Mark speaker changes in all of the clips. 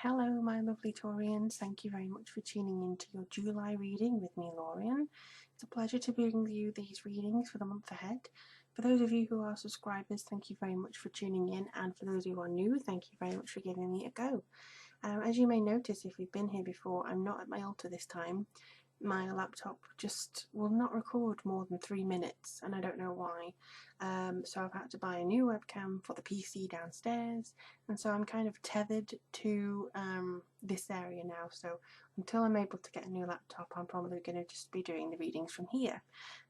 Speaker 1: Hello my lovely Taurians, thank you very much for tuning in to your July reading with me, Lorien. It's a pleasure to bring you these readings for the month ahead. For those of you who are subscribers, thank you very much for tuning in, and for those who are new, thank you very much for giving me a go. As you may notice if you've been here before, I'm not at my altar this time. My laptop just will not record more than 3 minutes and I don't know why. So I've had to buy a new webcam for the PC downstairs, and so I'm kind of tethered to this area now. So until I'm able to get a new laptop, I'm probably going to just be doing the readings from here.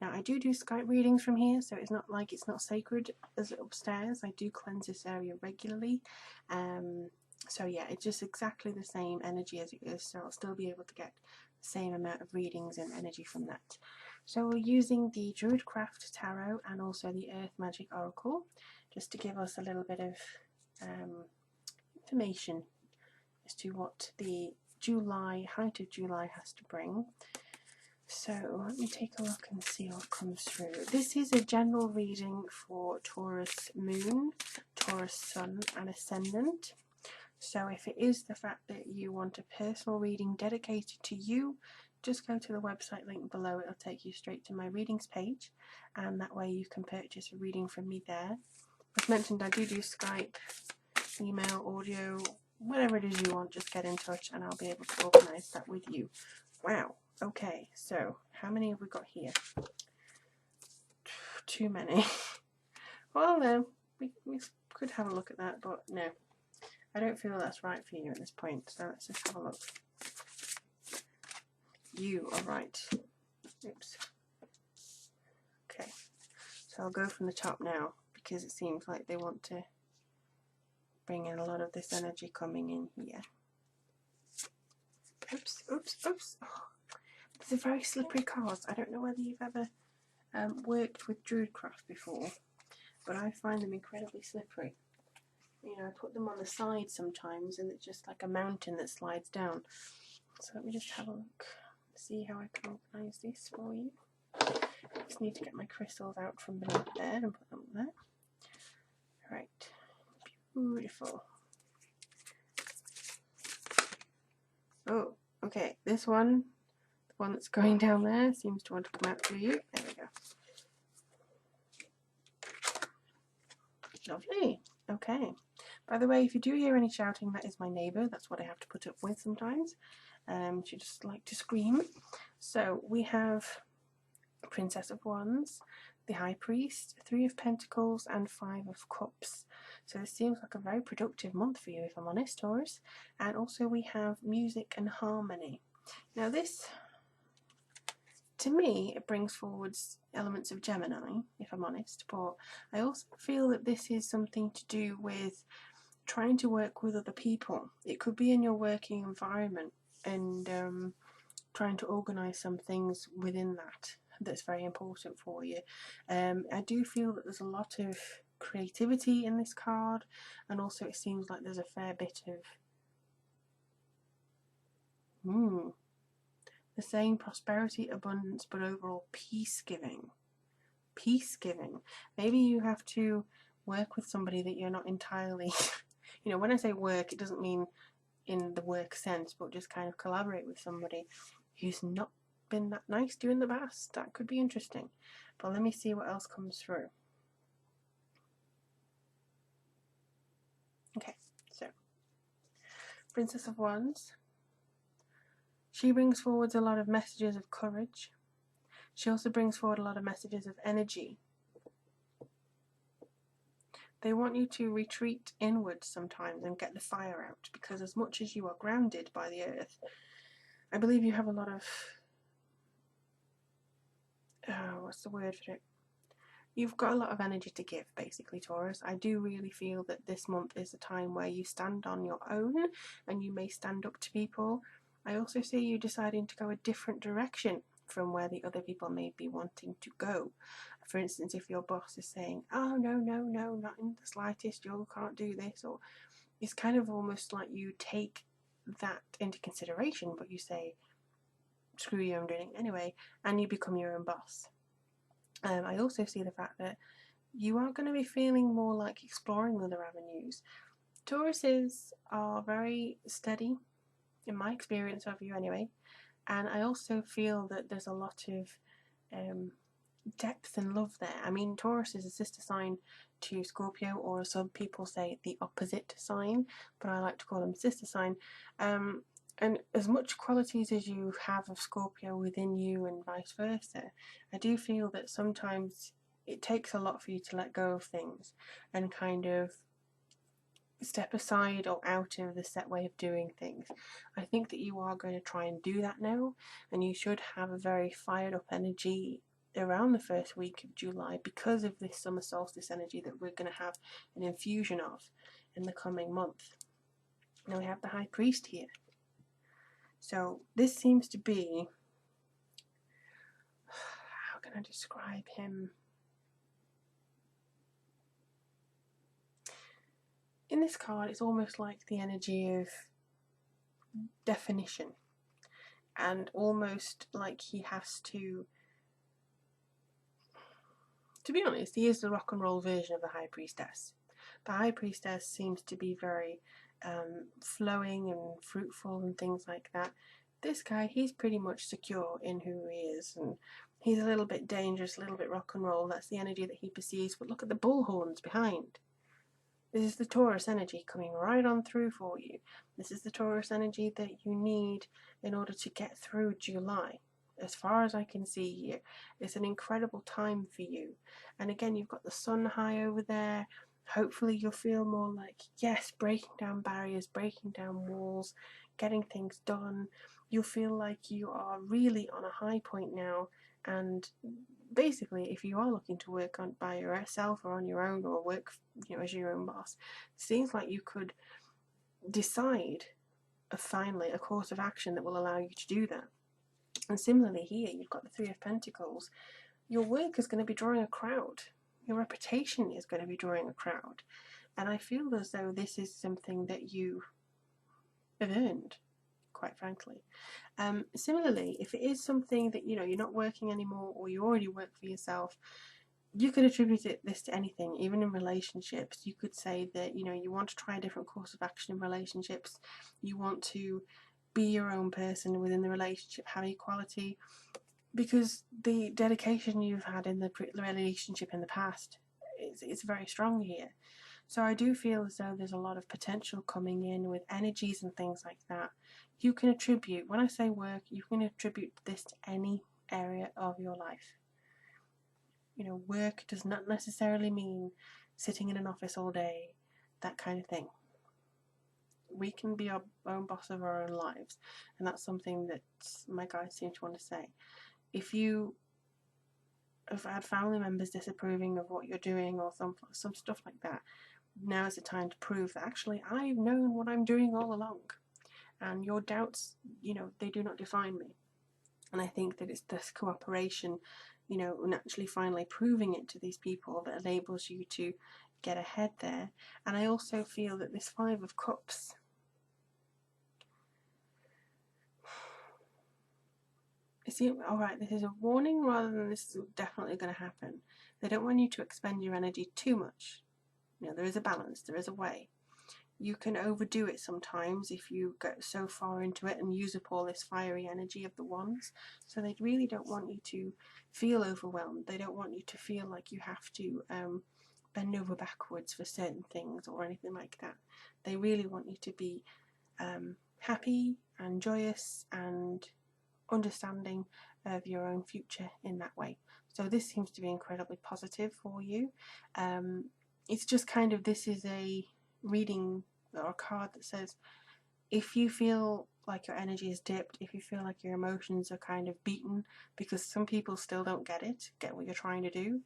Speaker 1: Now I do Skype readings from here, so it's not like it's not sacred as upstairs. I do cleanse this area regularly. So yeah, it's just exactly the same energy as it is, so I'll still be able to get the same amount of readings and energy from that. So we're using the Druidcraft Tarot and also the Earth Magic Oracle, just to give us a little bit of information as to what the height of July has to bring. So let me take a look and see what comes through. This is a general reading for Taurus Moon, Taurus Sun and Ascendant. So if it is the fact that you want a personal reading dedicated to you, just go to the website link below. It'll take you straight to my readings page, and that way you can purchase a reading from me there. As mentioned, I do Skype, email, audio, whatever it is you want, just get in touch and I'll be able to organise that with you. Wow, okay, so how many have we got here? Too many. Well, no, we could have a look at that, but no. I don't feel that's right for you at this point, so let's just have a look. You are right. Oops. Okay, so I'll go from the top now, because it seems like they want to bring in a lot of this energy coming in here. Oops, oops, oops. Oh, these are very slippery cards. I don't know whether you've ever worked with Druidcraft before, but I find them incredibly slippery. You know, I put them on the side sometimes and it's just like a mountain that slides down. So let me just have a look, see how I can organise this for you. I just need to get my crystals out from below there and put them there. Right, beautiful. Oh, okay, this one, the one that's going down there, seems to want to come out to you. There we go. Lovely, okay. By the way, if you do hear any shouting, that is my neighbour. That's what I have to put up with sometimes. She just like to scream. So we have Princess of Wands, the High Priest, 3 of Pentacles and 5 of Cups. So this seems like a very productive month for you, if I'm honest, Taurus. And also we have Music and Harmony. Now this, to me, it brings forward elements of Gemini, if I'm honest, but I also feel that this is something to do with trying to work with other people. It could be in your working environment and trying to organise some things within that that's very important for you. I do feel that there's a lot of creativity in this card, and also it seems like there's a fair bit of the saying prosperity, abundance, but overall peace giving. Peace giving. Maybe you have to work with somebody that you're not entirely you know, when I say work, it doesn't mean in the work sense, but just kind of collaborate with somebody who's not been that nice to you in the past. That could be interesting. But let me see what else comes through. Okay, so Princess of Wands. She brings forward a lot of messages of courage. She also brings forward a lot of messages of energy. They want you to retreat inwards sometimes and get the fire out, because as much as you are grounded by the earth, I believe you have a lot of, what's the word for it? You've got a lot of energy to give, basically, Taurus. I do really feel that this month is a time where you stand on your own and you may stand up to people. I also see you deciding to go a different direction from where the other people may be wanting to go. For instance, if your boss is saying, oh, no, not in the slightest, you can't do this, or it's kind of almost like you take that into consideration, but you say, screw you, I'm doing it anyway, and you become your own boss. I also see the fact that you are going to be feeling more like exploring other avenues. Tauruses are very steady, in my experience of you anyway, and I also feel that there's a lot of depth and love there. I mean, Taurus is a sister sign to Scorpio, or some people say the opposite sign, but I like to call them sister sign. And as much qualities as you have of Scorpio within you and vice versa, I do feel that sometimes it takes a lot for you to let go of things and kind of step aside or out of the set way of doing things. I think that you are going to try and do that now, and you should have a very fired up energy around the first week of July because of this summer solstice energy that we're going to have an infusion of in the coming month. Now we have the High Priest here. So this seems to be, how can I describe him? In this card, it's almost like the energy of definition, and almost like he has to be honest, he is the rock and roll version of the High Priestess. The High Priestess seems to be very flowing and fruitful and things like that. This guy, he's pretty much secure in who he is, and he's a little bit dangerous, a little bit rock and roll. That's the energy that he perceives. But look at the bullhorns behind. This is the Taurus energy coming right on through for you. This is the Taurus energy that you need in order to get through July. As far as I can see here, it's an incredible time for you. And again, you've got the sun high over there. Hopefully you'll feel more like, yes, breaking down barriers, breaking down walls, getting things done. You'll feel like you are really on a high point now. And basically, if you are looking to work on by yourself or on your own, or work, as your own boss, it seems like you could decide finally a course of action that will allow you to do that. And similarly here, you've got the Three of Pentacles. Your work is going to be drawing a crowd. Your reputation is going to be drawing a crowd. And I feel as though this is something that you have earned, quite frankly. Similarly, if it is something that, you're not working anymore, or you already work for yourself, you could attribute this to anything, even in relationships. You could say that, you want to try a different course of action in relationships. You want to be your own person within the relationship, have equality, because the dedication you've had in the relationship in the past is very strong here. So I do feel as though there's a lot of potential coming in with energies and things like that. You can attribute, when I say work, you can attribute this to any area of your life. Work does not necessarily mean sitting in an office all day, that kind of thing. We can be our own boss of our own lives, and that's something that my guides seem to want to say. If you have had family members disapproving of what you're doing, or some stuff like that, now is the time to prove that actually I've known what I'm doing all along, and your doubts, they do not define me. And I think that it's this cooperation, and actually finally proving it to these people that enables you to get ahead there. And I also feel that this Five of Cups, alright, this is a warning rather than this is definitely going to happen. They don't want you to expend your energy too much. There is a balance, there is a way. You can overdo it sometimes if you get so far into it and use up all this fiery energy of the wands. So they really don't want you to feel overwhelmed. They don't want you to feel like you have to bend over backwards for certain things or anything like that. They really want you to be happy and joyous and understanding of your own future in that way. So this seems to be incredibly positive for you. It's just kind of, this is a reading or a card that says, if you feel like your energy is dipped, if you feel like your emotions are kind of beaten, because some people still don't get what you're trying to do,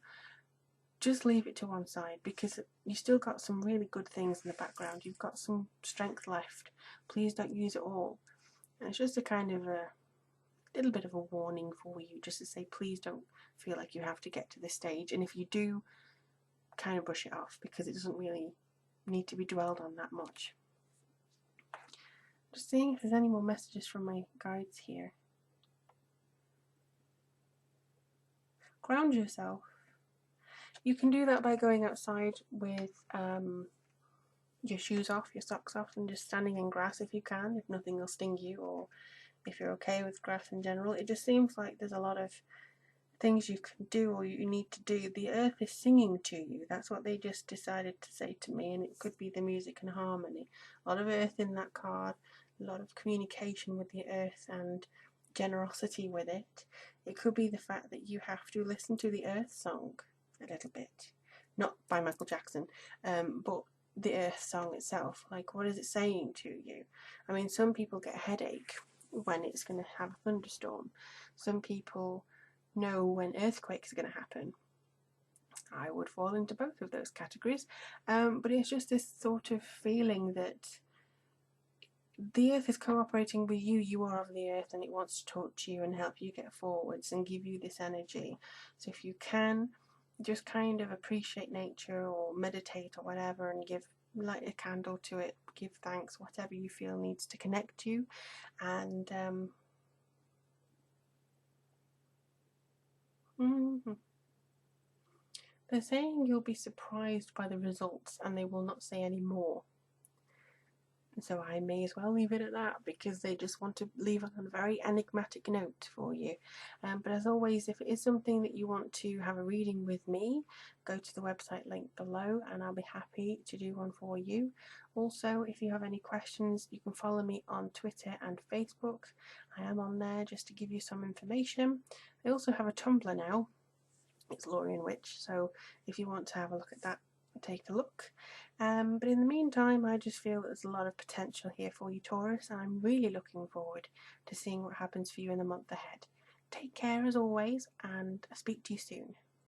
Speaker 1: just leave it to one side, because you still got some really good things in the background. You've got some strength left. Please don't use it all. And it's just a kind of a little bit of a warning for you, just to say, please don't feel like you have to get to this stage, and if you do, kind of brush it off, because it doesn't really need to be dwelled on that much. Just seeing if there's any more messages from my guides here. Ground yourself. You can do that by going outside with your shoes off, your socks off, and just standing in grass if you can, if nothing will sting you, or if you're okay with grass in general. It just seems like there's a lot of things you can do or you need to do. The earth is singing to you. That's what they just decided to say to me, and it could be the music and harmony. A lot of earth in that card, a lot of communication with the earth and generosity with it. It could be the fact that you have to listen to the earth song a little bit. Not by Michael Jackson, but the earth song itself. Like, what is it saying to you? I mean, some people get a headache when it's going to have a thunderstorm. Some people know when earthquakes are going to happen. I would fall into both of those categories, but it's just this sort of feeling that the earth is cooperating with you. You are of the earth, and it wants to talk to you and help you get forwards and give you this energy. So if you can, just kind of appreciate nature or meditate or whatever, and light a candle to it, give thanks, whatever you feel needs to connect you, and they're saying you'll be surprised by the results and they will not say any more. So I may as well leave it at that, because they just want to leave it on a very enigmatic note for you. But as always, if it is something that you want to have a reading with me, go to the website link below and I'll be happy to do one for you. Also, if you have any questions, you can follow me on Twitter and Facebook. I am on there just to give you some information. I also have a Tumblr now. It's Lorien Witch, so if you want to have a look at that, take a look. But in the meantime, I just feel there's a lot of potential here for you, Taurus, and I'm really looking forward to seeing what happens for you in the month ahead. Take care as always, and I'll speak to you soon.